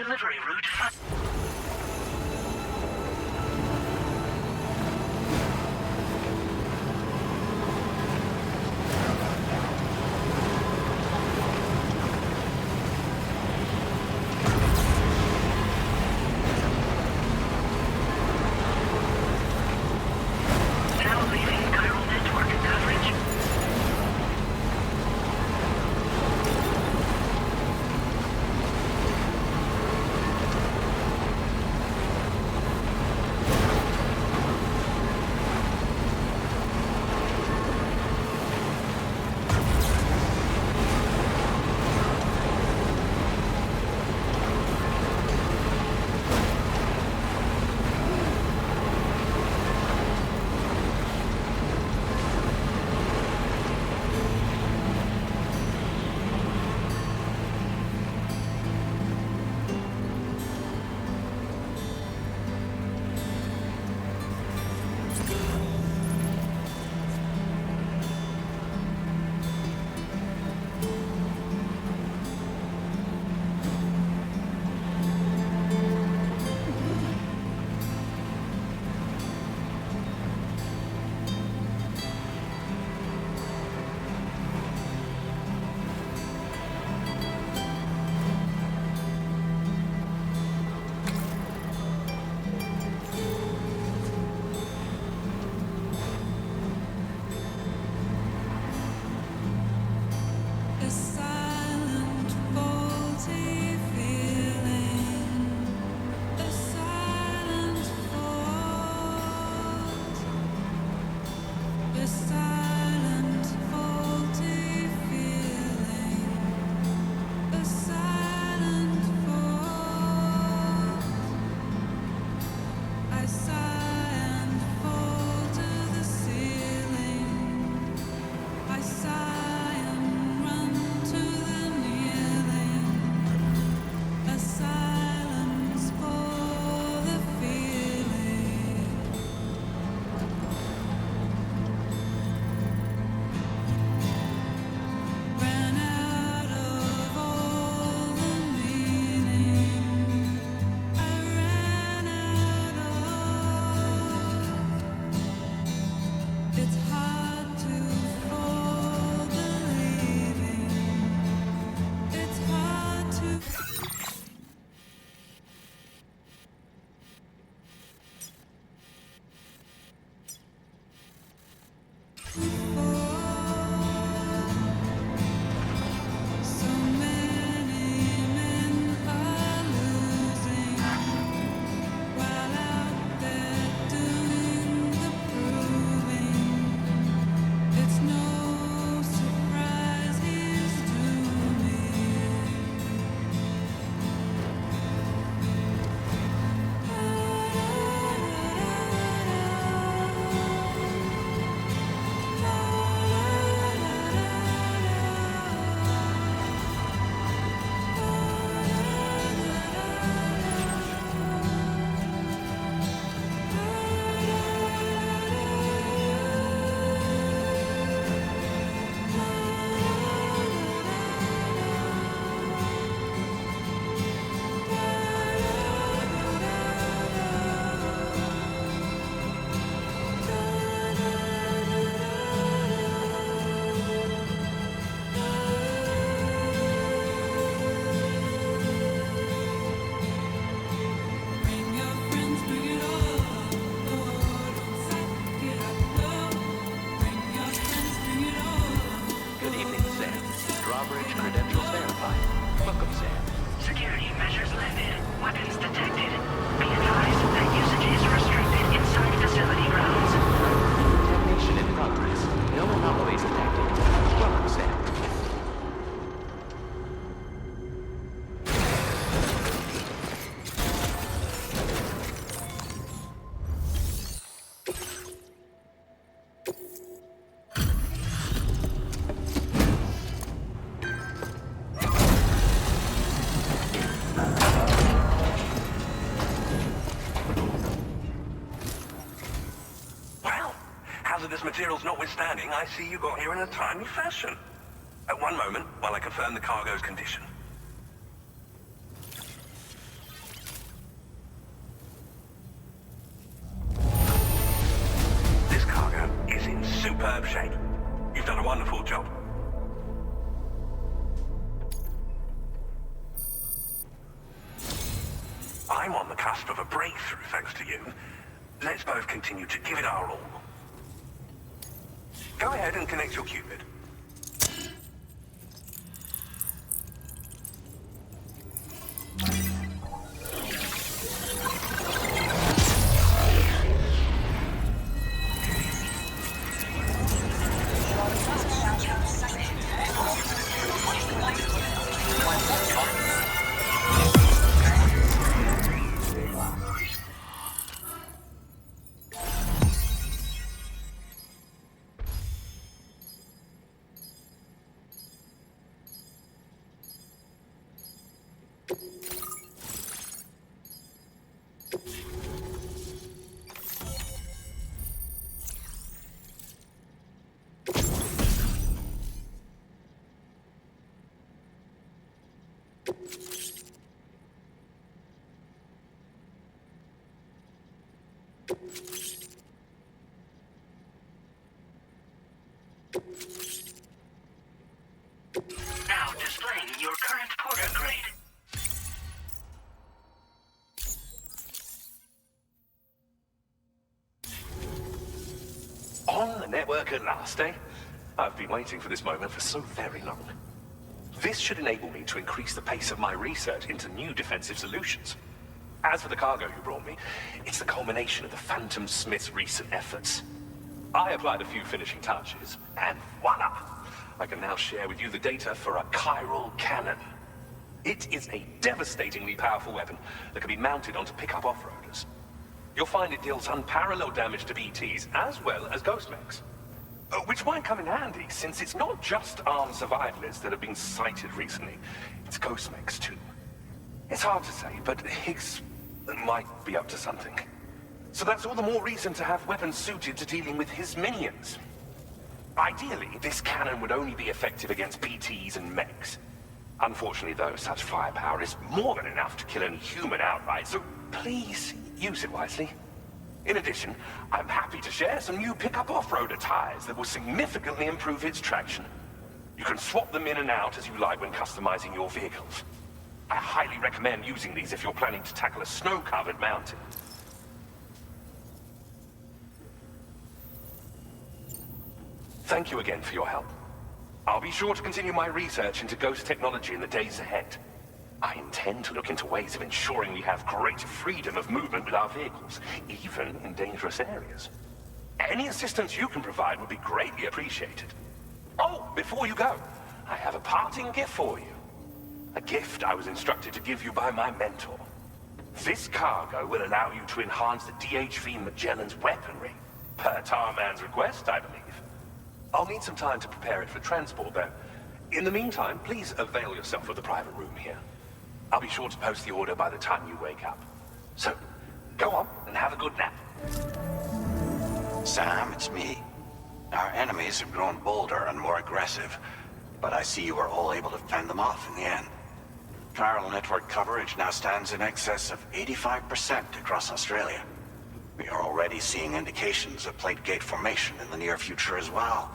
delivery route. Hazardous materials notwithstanding, I see you got here in a timely fashion. At one moment, while I confirm the cargo's condition. superb shape. You've done a wonderful job. I'm on the cusp of a breakthrough, thanks to you. Let's both continue to give it our all. Go ahead and connect your Cupid. Now displaying your current Porter grade. On the network at last, eh? I've been waiting for this moment for so very long. This should enable me to increase the pace of my research into new defensive solutions. As for the cargo you brought me, it's the culmination of the Phantom Smith's recent efforts. I applied a few finishing touches, and voila! I can now share with you the data for a chiral cannon. It is a devastatingly powerful weapon that can be mounted onto pickup off-roaders. You'll find it deals unparalleled damage to BTs as well as ghost mechs. Which might come in handy, since it's not just armed survivalists that have been sighted recently. It's ghost mechs too. It's hard to say, but Higgs might be up to something. So that's all the more reason to have weapons suited to dealing with his minions. Ideally, this cannon would only be effective against BTs and mechs. Unfortunately, though, such firepower is more than enough to kill any human outright, so please use it wisely. In addition, I'm happy to share some new pickup off-roader tires that will significantly improve its traction. You can swap them in and out as you like when customizing your vehicles. I highly recommend using these if you're planning to tackle a snow-covered mountain. Thank you again for your help. I'll be sure to continue my research into ghost technology in the days ahead. I intend to look into ways of ensuring we have greater freedom of movement with our vehicles, even in dangerous areas. Any assistance you can provide would be greatly appreciated. Oh, before you go, I have a parting gift for you. A gift I was instructed to give you by my mentor. This cargo will allow you to enhance the DHV Magellan's weaponry, per Tarman's request, I believe. I'll need some time to prepare it for transport, though. In the meantime, please avail yourself of the private room here. I'll be sure to post the order by the time you wake up. So, go on and have a good nap. Sam, it's me. Our enemies have grown bolder and more aggressive, but I see you were all able to fend them off in the end. Chiral network coverage now stands in excess of 85% across Australia. We are already seeing indications of plate gate formation in the near future as well.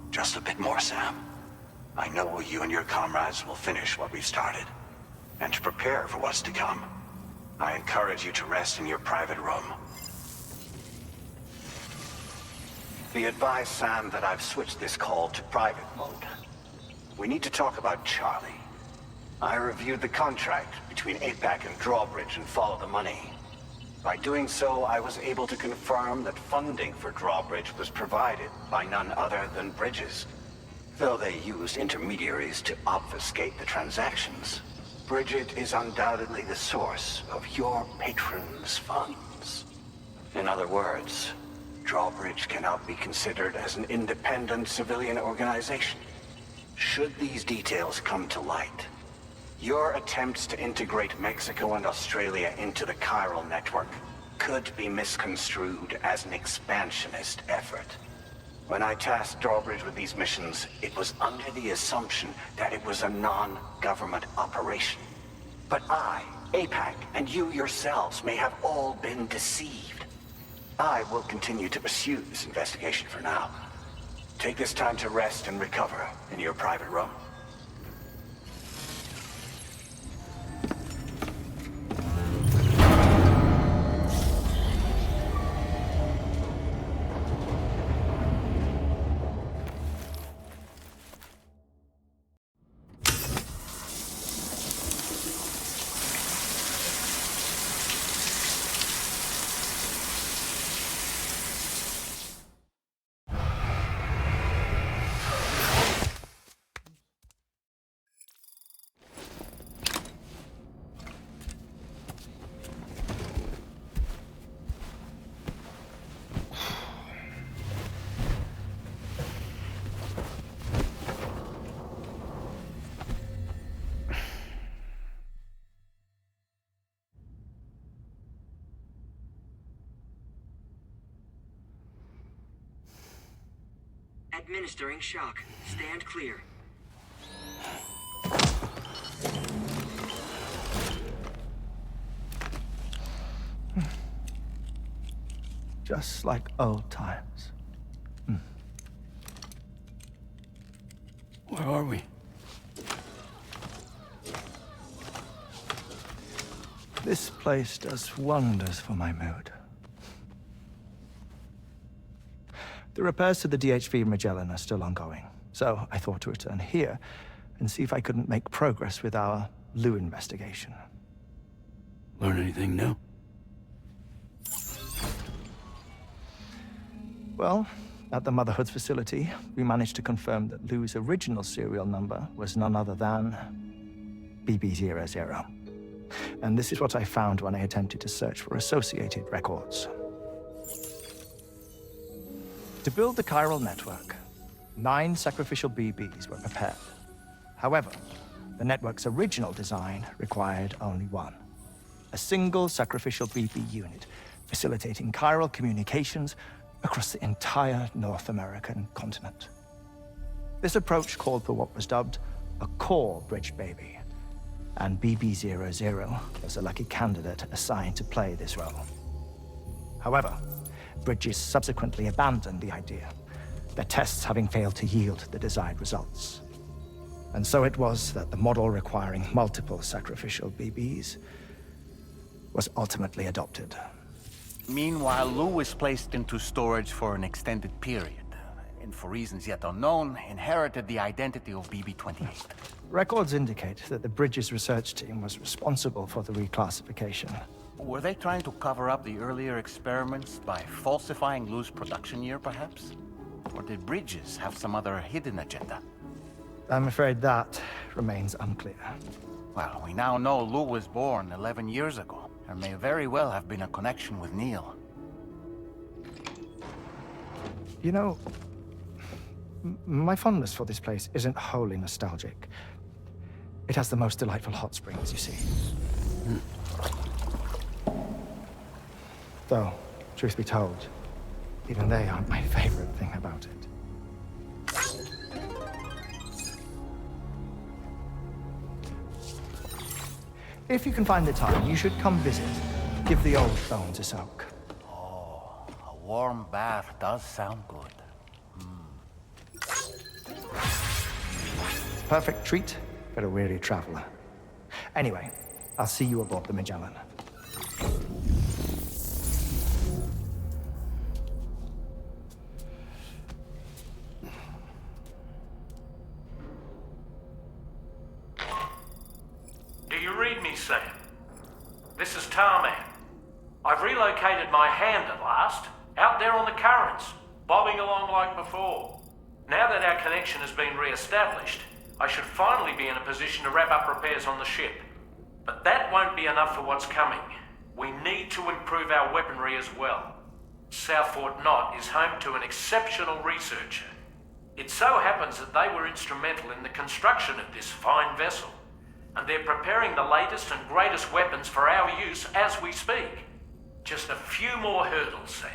Just a bit more, Sam. I know you and your comrades will finish what we've started. And to prepare for what's to come, I encourage you to rest in your private room. Be advised, Sam, that I've switched this call to private mode. We need to talk about Charlie. I reviewed the contract between APAC and Drawbridge and followed the money. By doing so, I was able to confirm that funding for Drawbridge was provided by none other than Bridges. Though they used intermediaries to obfuscate the transactions, Bridget is undoubtedly the source of your patron's funds. In other words, Drawbridge cannot be considered as an independent civilian organization. Should these details come to light, your attempts to integrate Mexico and Australia into the chiral network could be misconstrued as an expansionist effort. When I tasked Drawbridge with these missions, it was under the assumption that it was a non-government operation. But I, APAC, and you yourselves may have all been deceived. I will continue to pursue this investigation for now, Take this time to rest and recover in your private room. Administering shock. Stand clear. Just like old times. Where are we? This place does wonders for my mood. The repairs to the DHV Magellan are still ongoing, so I thought to return here and see if I couldn't make progress with our Lou investigation. Learn anything new? Well, at the Motherhood's facility, we managed to confirm that Lou's original serial number was none other than BB00. And this is what I found when I attempted to search for associated records. To build the chiral network, 9 sacrificial BBs were prepared. However, the network's original design required only 1. A single sacrificial BB unit, facilitating chiral communications across the entire North American continent. This approach called for what was dubbed a core bridge baby, and BB00 was a lucky candidate assigned to play this role. However, Bridges subsequently abandoned the idea, their tests having failed to yield the desired results. And so it was that the model requiring multiple sacrificial BBs was ultimately adopted. Meanwhile, Lou was placed into storage for an extended period, and for reasons yet unknown, inherited the identity of BB-28. Records indicate that the Bridges research team was responsible for the reclassification. Were they trying to cover up the earlier experiments by falsifying Lou's production year, perhaps? Or did Bridges have some other hidden agenda? I'm afraid that remains unclear. Well, we now know Lou was born 11 years ago. There may very well have been a connection with Neil. You know, my fondness for this place isn't wholly nostalgic. It has the most delightful hot springs, you see. Though, truth be told, even they aren't my favorite thing about it. If you can find the time, you should come visit. Give the old bones a soak. Oh, a warm bath does sound good. Perfect treat for a weary traveler. Anyway, I'll see you aboard the Magellan. Do you read me, Sam? This is Tarman. I've relocated my hand at last, out there on the currents, bobbing along like before. Now that our connection has been re-established, I should finally be in a position to wrap up repairs on the ship. But that won't be enough for what's coming. We need to improve our weaponry as well. South Fort Knott is home to an exceptional researcher. It so happens that they were instrumental in the construction of this fine vessel, and they're preparing the latest and greatest weapons for our use as we speak. Just a few more hurdles, Sam.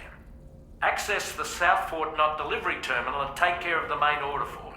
Access the South Fort Knott delivery terminal and take care of the main order for me.